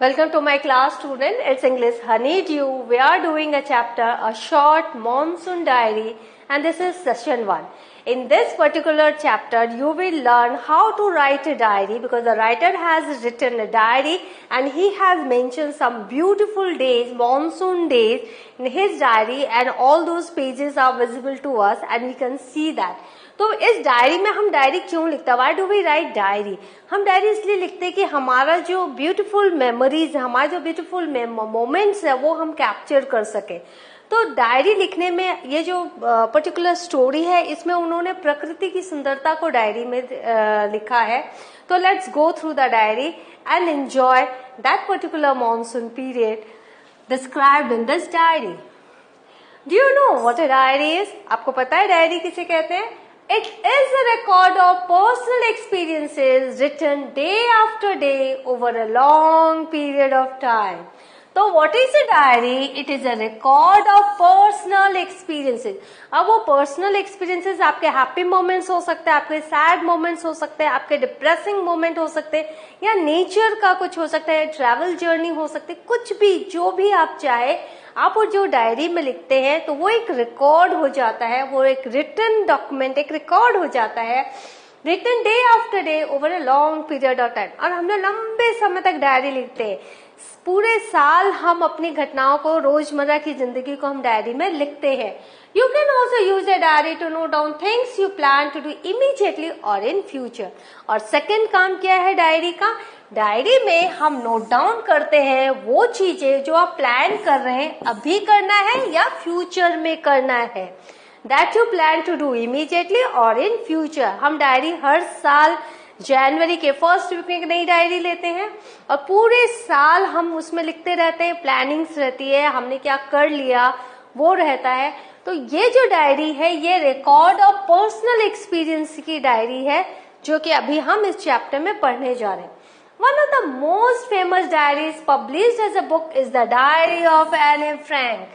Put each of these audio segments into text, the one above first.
Welcome to my class, student. It's English Honeydew. We are doing a chapter, a short monsoon diary, and this is session 1. In this particular chapter, you will learn how to write a diary because the writer has written a diary and he has mentioned some beautiful days, monsoon days in his diary, and all those pages are visible to us and we can see that. तो इस diary में हम diary क्यों लिखते हैं? Why do we write diary? हम diary इसलिए लिखते हैं कि हमारा जो ब्यूटीफुल मेमोरीज है, हमारे जो ब्यूटीफुल मोमेंट्स है वो हम कैप्चर कर सके. तो डायरी लिखने में ये जो पर्टिकुलर स्टोरी है इसमें उन्होंने प्रकृति की सुंदरता को डायरी में लिखा है. तो let's go through the diary and enjoy that particular monsoon period described in this diary. Do you know what a diary is? आपको पता है डायरी किसे कहते हैं? It is a record of personal experiences written day after day over a long period of time. तो what is a diary? It is a record of personal experiences. अब वो personal experiences आपके happy moments हो सकते हैं, आपके sad moments हो सकते हैं, आपके depressing moment हो सकते हैं, या nature का कुछ हो सकता है, travel journey हो सकते हैं, कुछ भी जो भी आप चाहे आप वो जो डायरी में लिखते हैं तो वो एक रिकॉर्ड हो जाता है, वो एक रिटन डॉक्यूमेंट, एक रिकॉर्ड हो जाता है, written day after day over a long period of time. और हम लोग लंबे समय तक डायरी लिखते हैं. पूरे साल हम अपनी घटनाओं को, रोजमर्रा की जिंदगी को हम डायरी में लिखते हैं. You can also use a diary to note down things you plan to do immediately or in future. और सेकंड काम क्या है डायरी का? डायरी में हम नोट डाउन करते हैं वो चीजें जो आप प्लान कर रहे हैं, अभी करना है या फ्यूचर में करना है. That you plan to do immediately or in future. हम डायरी हर साल जनवरी के फर्स्ट वीक में नई डायरी लेते हैं और पूरे साल हम उसमें लिखते रहते हैं. प्लानिंग्स रहती है, हमने क्या कर लिया वो रहता है. तो ये जो डायरी है ये रिकॉर्ड ऑफ पर्सनल एक्सपीरियंस की डायरी है जो कि अभी हम इस चैप्टर में पढ़ने जा रहे हैं. One of the most famous diaries published as a book is the diary of Anne Frank.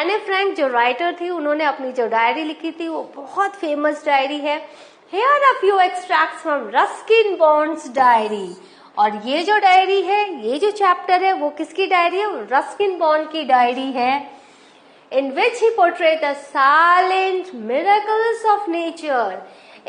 Anne Frank जो राइटर थी, उन्होंने अपनी जो डायरी लिखी थी वो बहुत फेमस डायरी है. Here are a few extracts from Ruskin Bond's diary. और ये जो डायरी है, ये जो चैप्टर है वो किसकी डायरी है? रस्किन बॉन्ड की डायरी है. In which he portrayed the silent miracles of nature.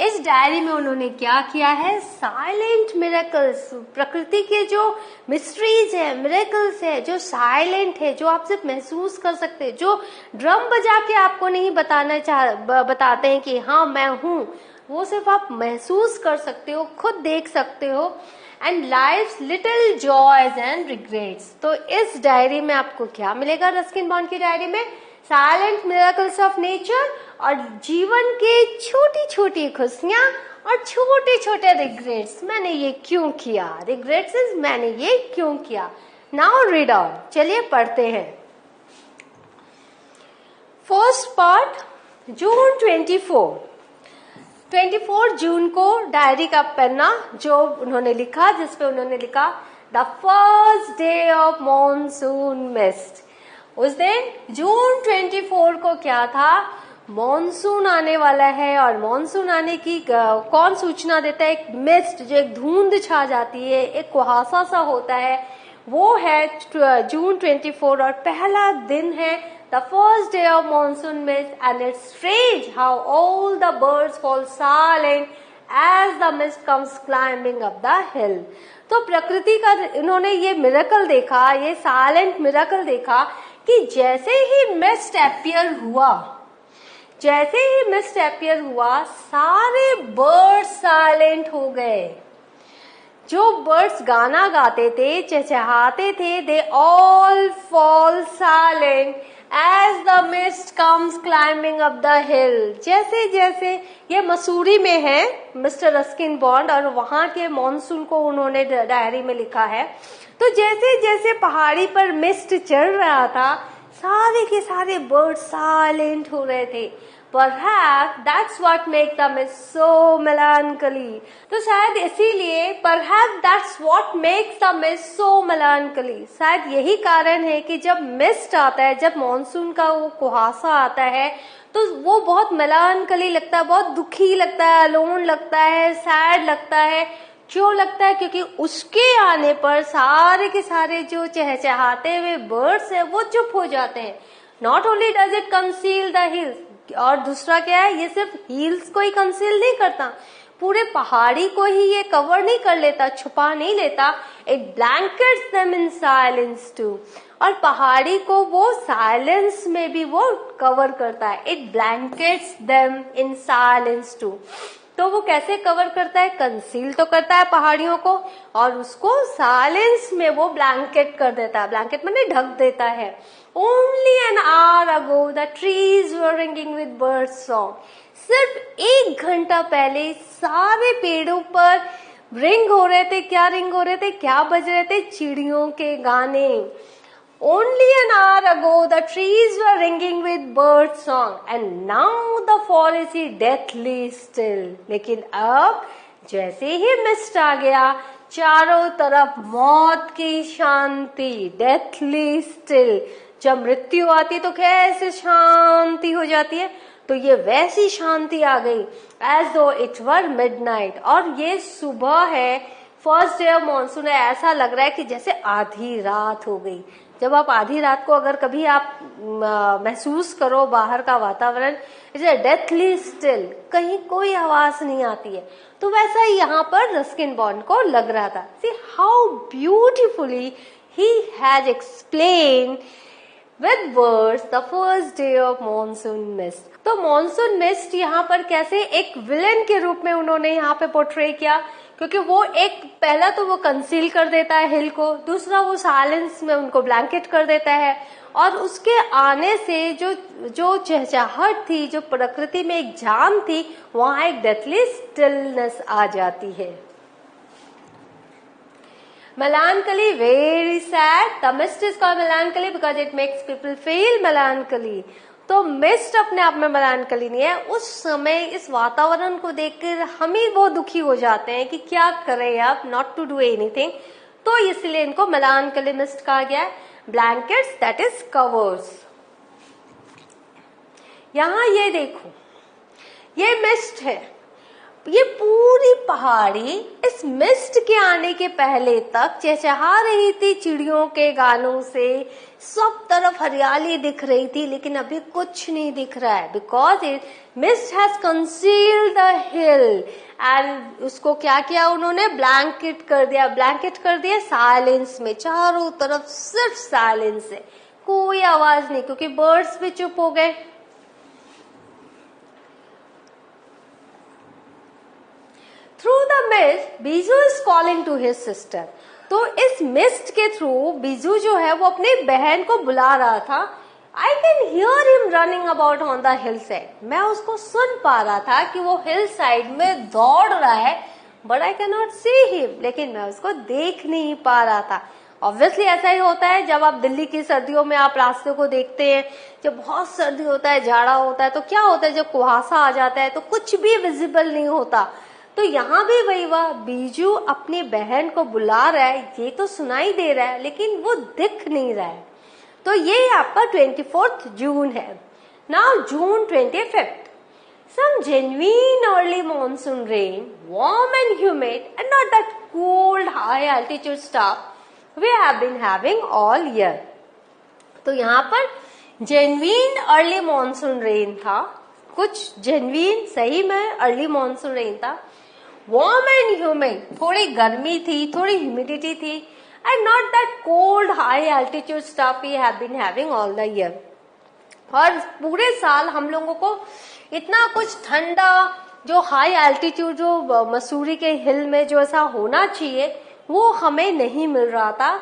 इस डायरी में उन्होंने क्या किया है? साइलेंट मिरेकल्स, प्रकृति के जो मिस्ट्रीज है, मिरेकल्स है, जो साइलेंट है, जो आप सिर्फ महसूस कर सकते हैं, जो ड्रम बजा के आपको नहीं बताते हैं कि हाँ मैं हूँ, वो सिर्फ आप महसूस कर सकते हो, खुद देख सकते हो. And life's little joys and regrets. तो इस डायरी में आपको क्या मिलेगा? रस्किन बॉन्ड की डायरी में साइलेंट मिरेकल्स ऑफ नेचर और जीवन के छोटी छोटी खुशियां और छोटे छोटे रिग्रेट्स. मैंने ये क्यों किया? रिग्रेट्स इज मैंने ये क्यों किया. Now read on. चलिए पढ़ते हैं. फर्स्ट पार्ट, जून 24 जून को डायरी का पन्ना जो उन्होंने लिखा, जिसपे उन्होंने लिखा the first day of monsoon mist. उस दिन जून 24 को क्या था? मॉनसून आने वाला है. और मॉनसून आने की कौन सूचना देता है? एक मिस्ट, जो एक धुंध छा जाती है, एक कुहासा सा होता है, वो है जून 24 और पहला दिन है the first day of monsoon mist. And it's strange how all the birds fall silent as the mist comes climbing up the hill. तो प्रकृति का इन्होंने ये मिरेकल देखा, ये साइलेंट मिरेकल देखा कि जैसे ही मिस्ट अपियर हुआ सारे बर्ड्स साइलेंट हो गए. जो बर्ड्स गाना गाते थे, चहचहाते थे, they all fall silent as the mist comes climbing up the hill. जैसे जैसे ये मसूरी में है मिस्टर रस्किन बॉन्ड और वहां के मॉनसून को उन्होंने डायरी में लिखा है. तो जैसे जैसे पहाड़ी पर मिस्ट चढ़ रहा था सारे के सारे बर्ड साइलेंट हो रहे थे. Perhaps that's what makes the mist so melancholy. तो शायद इसीलिए perhaps that's what makes the mist so melancholy. शायद यही कारण है कि जब मिस्ट आता है, जब मॉनसून का वो कुहासा आता है तो वो बहुत मेलानकली लगता है, बहुत दुखी लगता है, अलोन लगता है, सैड लगता है. क्यों लगता है? क्योंकि उसके आने पर सारे के सारे जो चहचहाते हुए बर्ड्स है वो चुप हो जाते हैं. Not only does it conceal the hills, और दूसरा क्या है, ये सिर्फ हिल्स को ही कंसील नहीं करता, पूरे पहाड़ी को ही ये कवर नहीं कर लेता, छुपा नहीं लेता. It blankets them in silence too, और पहाड़ी को वो साइलेंस में भी वो कवर करता है. It blankets them in silence too. तो वो कैसे कवर करता है? कंसील तो करता है पहाड़ियों को, और उसको साइलेंस में वो ब्लैंकेट कर देता है. ब्लैंकेट माने ढक देता है. Only an hour ago the trees were ringing with bird song. सिर्फ 1 घंटा पहले सारे पेड़ों पर रिंग हो रहे थे. क्या रिंग हो रहे थे, क्या बज रहे थे? चिड़ियों के गाने. Only an hour ago the trees were ringing with bird song and now the forest is deathly still. लेकिन अब जैसे ही मिस्ट आ गया, चारों तरफ मौत की शांति. Deathly still. जब मृत्यु आती तो कैसे शांति हो जाती है, तो ये वैसी शांति आ गई. एज दो इट वर मिडनाइट. और ये सुबह है, फर्स्ट डे ऑफ मॉनसून है. ऐसा लग रहा है कि जैसे आधी रात हो गई. जब आप आधी रात को अगर कभी आप महसूस करो बाहर का वातावरण, इट्स डेथली स्टिल, कहीं कोई आवाज नहीं आती है, तो वैसा ही यहाँ पर रस्किन बॉन्ड को लग रहा था. See how beautifully he has explain with words the first day of monsoon mist. तो मॉनसून मिस्ट यहाँ पर कैसे एक विलेन के रूप में उन्होंने यहाँ पे पोर्ट्रे किया, क्योंकि वो एक पहला तो वो कंसील कर देता है हिल को, दूसरा वो साइलेंस में उनको ब्लैंकेट कर देता है, और उसके आने से जो चहचहाहट थी, जो प्रकृति में एक जान थी, वहां एक डेथली स्टिलनेस आ जाती है. Melancholy, very sad. The mist is called melancholy because it makes people feel melancholy. तो मिस्ट अपने आप में melancholy नहीं है. उस समय इस वातावरण को देखकर हम ही वो दुखी हो जाते हैं कि क्या करें अब, not to do anything. तो इसलिए इनको melancholy mist कहा गया है. Blankets, that is covers. यहाँ ये देखो, ये मिस्ट है. ये पूरी पहाड़ी इस मिस्ट के आने के पहले तक चहचहा रही थी चिड़ियों के गानों से. सब तरफ हरियाली दिख रही थी, लेकिन अभी कुछ नहीं दिख रहा है. Because it mist has concealed the hill. And उसको क्या किया उन्होंने? ब्लैंकेट कर दिया. ब्लैंकेट कर दिया साइलेंस में. चारों तरफ सिर्फ साइलेंस है, कोई आवाज नहीं, क्योंकि बर्ड्स भी चुप हो गए. Through the mist Biju is calling to his sister. तो इस मिस्ट के थ्रू बीजू जो है वो अपनी बहन को बुला रहा था. I can hear him running about on the hill side. मैं उसको सुन पा रहा था कि वो हिल साइड में दौड़ रहा है, but I can not see him. लेकिन मैं उसको देख नहीं पा रहा था. ऑब्वियसली ऐसा ही होता है जब आप दिल्ली की सर्दियों में आप रास्ते को देखते हैं. जब बहुत सर्दी होता है, जाड़ा होता है, तो क्या होता है, जब कुहासा आ जाता है तो कुछ भी विजिबल नहीं होता. तो यहाँ भी वही हुआ. बीजू अपनी बहन को बुला रहा है, ये तो सुनाई दे रहा है, लेकिन वो दिख नहीं रहा है. तो ये आपका 24 जून है. Now June 25th. Some genuine early monsoon rain, warm and humid, and not that cold high altitude stuff we have been having all year. तो यहाँ पर genuine early monsoon rain था. कुछ genuine सही में early monsoon rain था. Warm and humid, थोड़ी गर्मी थी, थोड़ी ह्यूमिडिटी थी, and not that cold high altitude stuff we have been having all the year. और पूरे साल हम लोगों को इतना कुछ ठंडा, जो हाई एल्टीट्यूड, जो मसूरी के हिल में जो ऐसा होना चाहिए, वो हमें नहीं मिल रहा था.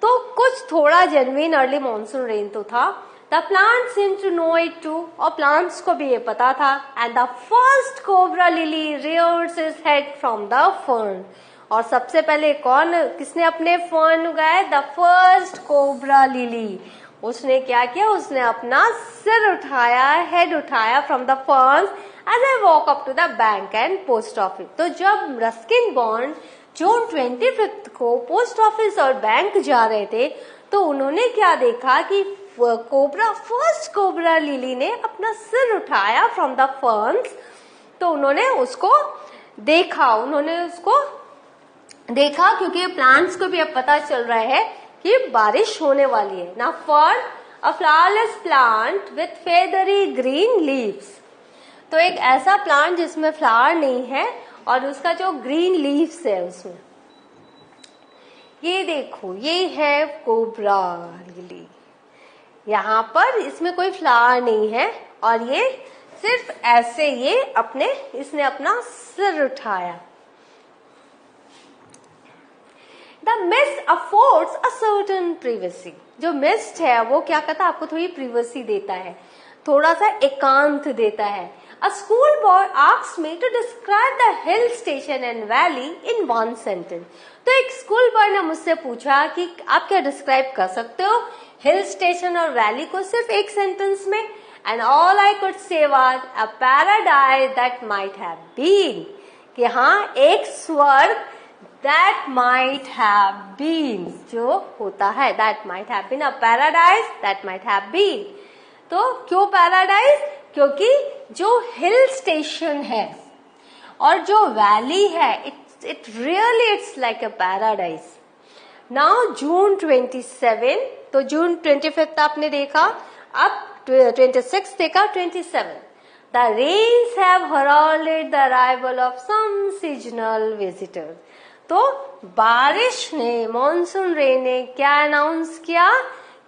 तो कुछ थोड़ा जेन्युइन अर्ली मॉनसून रेन तो था. The plants seem to know it too, और प्लांट्स को भी ये पता था. And the first cobra lily rears its head from the fern. और सबसे पहले किसने अपने फर्न उगाए? The first cobra lily. उसने क्या किया? उसने अपना सिर उठाया, हेड उठाया from the ferns as I walk up to the bank and post office. तो जब रस्किन बॉन्ड जून 25 को पोस्ट ऑफिस और बैंक जा रहे थे, तो उन्होंने क्या देखा कि फर्स्ट कोबरा लिली ने अपना सिर उठाया फ्रॉम द फर्न्स. तो उन्होंने उसको देखा, उन्होंने उसको देखा, क्योंकि प्लांट्स को भी अब पता चल रहा है कि बारिश होने वाली है ना। For a flowerless plant with feathery green leaves, तो एक ऐसा प्लांट जिसमें फ्लावर नहीं है और उसका जो ग्रीन लीव्स है उसमें, ये देखो ये है कोबरा लिली। यहाँ पर इसमें कोई फ्लावर नहीं है और ये सिर्फ ऐसे इसने अपना सिर उठाया। The mist affords a certain privacy. जो मिस्ट है वो क्या करता है, आपको थोड़ी प्रिवेसी देता है, थोड़ा सा एकांत देता है। A school boy asked me to describe the hill station and valley in one sentence. तो एक स्कूल बॉय ने मुझसे पूछा कि आप क्या डिस्क्राइब कर सकते हो हिल स्टेशन और वैली को सिर्फ एक सेंटेंस में। And all I could say was a paradise that might have been, कि हाँ एक स्वर्ग that might have been जो होता है, that might have been a paradise that might have been। तो क्यों पैराडाइज, क्योंकि जो हिल स्टेशन है और जो वैली है it really it's like a paradise। Now June 27, तो जून 25 आपने देखा, अब 26 देखा, 27 The rains have heralded the arrival of some seasonal visitors। तो बारिश ने, मॉनसून रेन ने क्या अनाउंस किया,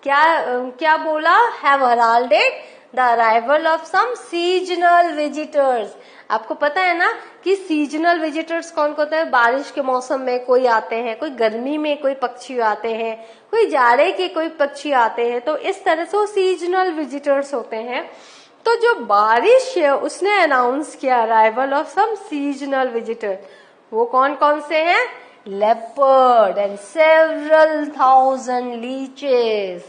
क्या बोला, have heralded the arrival of some seasonal visitors. आपको पता है ना कि सीजनल विजिटर्स कौन होते हैं, बारिश के मौसम में कोई आते हैं, कोई गर्मी में कोई पक्षी आते हैं, कोई जाड़े के कोई पक्षी आते हैं, तो इस तरह से वो सीजनल विजिटर्स होते हैं। तो जो बारिश है उसने अनाउंस किया arrival of some seasonal visitor, वो कौन कौन से हैं, leopard and several thousand leeches।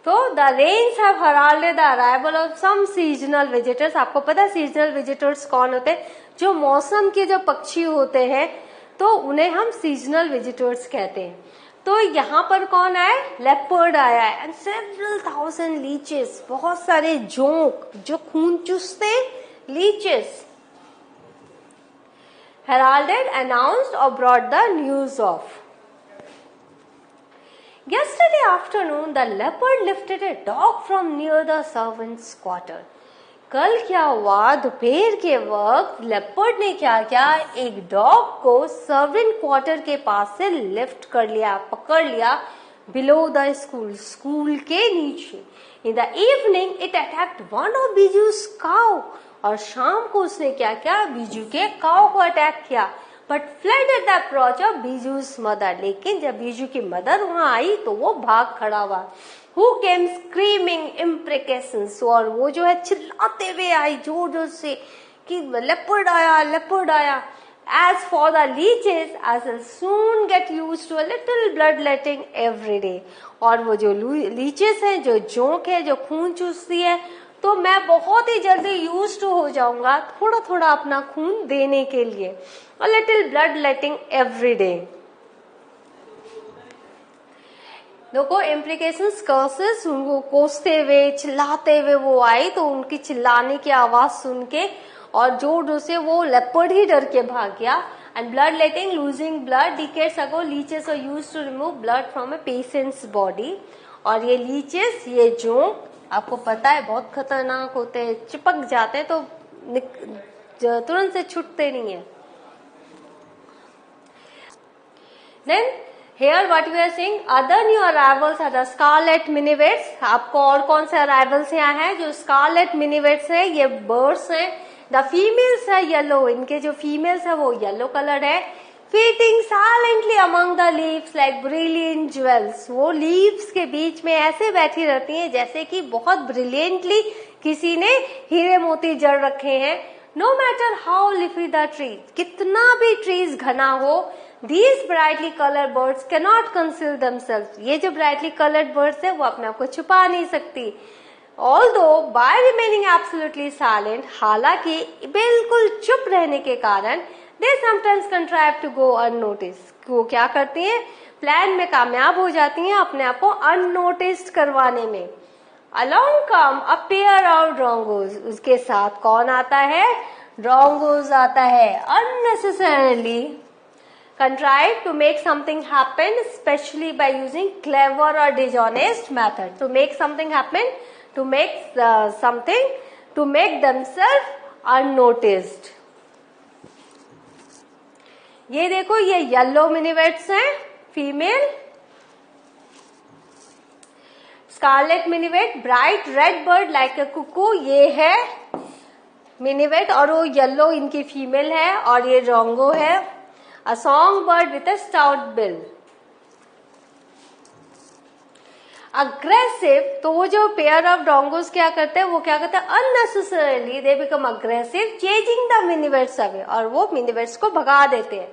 तो the rains have heralded the arrival of some seasonal visitors। आपको पता है सीजनल विजिटर्स कौन होते हैं, जो मौसम के जो पक्षी होते हैं तो उन्हें हम सीजनल विजिटर्स कहते हैं। तो यहाँ पर कौन आए, लेपर्ड आया है, एंड सेवरल थाउजेंड लीचेस, बहुत सारे जोंक जो खून चूसते leches. heralded, announced or brought the news of। Yesterday afternoon, the leopard lifted a dog from near the servants' quarter। कल क्या हुआ, दोपहर के वक्त लेपर्ड ने क्या किया, एक डॉग को सर्वेंट क्वार्टर के पास से लिफ्ट कर लिया, पकड़ लिया, बिलो द स्कूल, स्कूल के नीचे। In the evening it attacked one of Biju's cow। और शाम को उसने क्या किया, बीजू के काऊ को अटैक किया। But fled at the approach of Biju's mother. लेकिन जब बीजू की मदर वहां आई तो वो भाग खड़ा हुआ। हु केम स्क्रीमिंग इम्प्रिकेशंस, और वो जो है चिल्लाते हुए आई जोर जोर से कि लेपर्ड आया, लेपर्ड आया। As for the leeches, as will soon get used to a little bloodletting every day। और वो जो लीचेस हैं, जो जोंक है, जो खून चूसती है, तो मैं बहुत ही जल्दी यूज्ड हो जाऊंगा थोड़ा थोड़ा अपना खून देने के लिए। A little bloodletting every day। देखो इम्प्लीकेशंस, कर्सेस, उनको कोसते हुए, चिल्लाते हुए वो आई, तो उनकी चिल्लाने की आवाज सुन के और जोर से वो लेपर्ड ही डर के भाग गया। And blood letting, losing blood, decades ago leeches are used to remove blood from a patient's body. और ये लीचेस, ये जोंक आपको पता है बहुत खतरनाक होते हैं, चिपक जाते हैं तो तुरंत से छूटते नहीं है। Then here what we are seeing, other new arrivals are the scarlet minivets। आपको और कौन से अराइवल्स यहाँ हैं, जो स्कारलेट मिनिवेट्स है, ये बर्ड्स हैं। द फीमेल्स है येलो, इनके जो फीमेल्स है वो येलो कलर है। Fitting silently among the leaves like brilliant jewels. वो लीव्स के बीच में ऐसे बैठी रहती हैं जैसे कि बहुत ब्रिलियंटली किसी ने हीरे मोती जड़ रखे हैं। No matter how lofty the trees, कितना भी ट्रीज घना हो, these brightly colored birds cannot conceal themselves। ये जो brightly colored birds है वो अपने आप को छुपा नहीं सकती। Although by remaining absolutely silent, हालांकि बिल्कुल चुप रहने के कारण they sometimes contrive to go unnoticed। वो क्या करती हैं, प्लान में कामयाब हो जाती हैं अपने आप को अननोटिस्ड करवाने में। Along come a pair of drongos। उसके साथ कौन आता है, ड्रोंगोज आता है। Unnecessarily contrive to make something happen, especially by using clever or dishonest method. To make something happen, to make something, to make themselves unnoticed. ये देखो, ये येलो मिनीवेट्स हैं, female. Scarlet minivet, bright red bird like a cuckoo, ये है minivet, और वो yellow इनकी female है, और ये रोंगो है. A songbird with a stout bill. Aggressive, तो वो जो पेयर ऑफ डोंगोस क्या करते हैं, वो क्या करते हैं, unnecessarily they become aggressive, chasing the minivets away, और वो minivets को भगा देते हैं.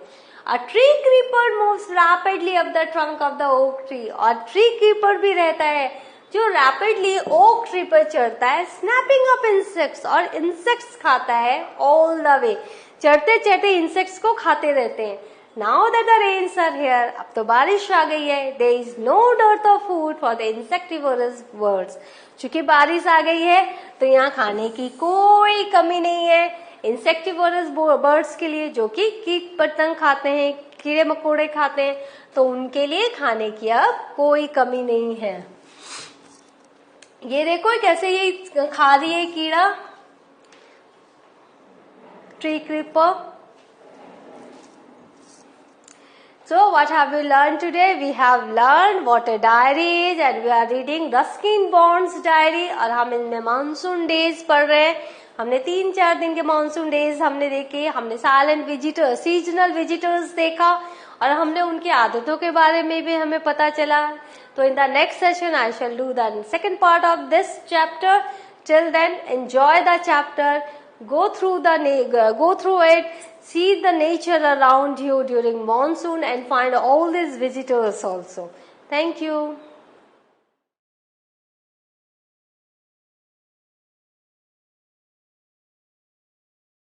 A tree creeper moves rapidly up the trunk of the oak tree, और tree creeper भी रहता है जो rapidly oak tree पर चढ़ता है, snapping up insects, और insects खाता है all the way. चढ़ते चढ़ते इंसेक्ट्स को खाते रहते हैं. Now that the rains are here, अब तो बारिश आ गई है. There is no dearth of food for the insectivorous birds. चूंकि बारिश आ गई है तो यहाँ खाने की कोई कमी नहीं है इंसेक्टिवोरस बर्ड्स के लिए, जो कि कीट पतंग खाते हैं, कीड़े मकोड़े खाते हैं, तो उनके लिए खाने की अब कोई कमी नहीं है. ये देखो कैसे ये खा रही है कीड़ा, tree creeper. So what have we learned today? We have learned what a diary is, and we are reading Ruskin Bond's diary. और हम इनमें मानसून डेज पढ़ रहे हैं. हमने 3-4 दिन के मानसून डेज हमने देखे. हमने साइलेंट विजिटर्स, सीजनल विजिटर्स देखा, और हमने उनकी आदतों के बारे में भी हमें पता चला. तो in the next session I shall do the second part of this chapter. Till then, enjoy the chapter. Go through it, see the nature around you during monsoon, and find all these visitors also. Thank you.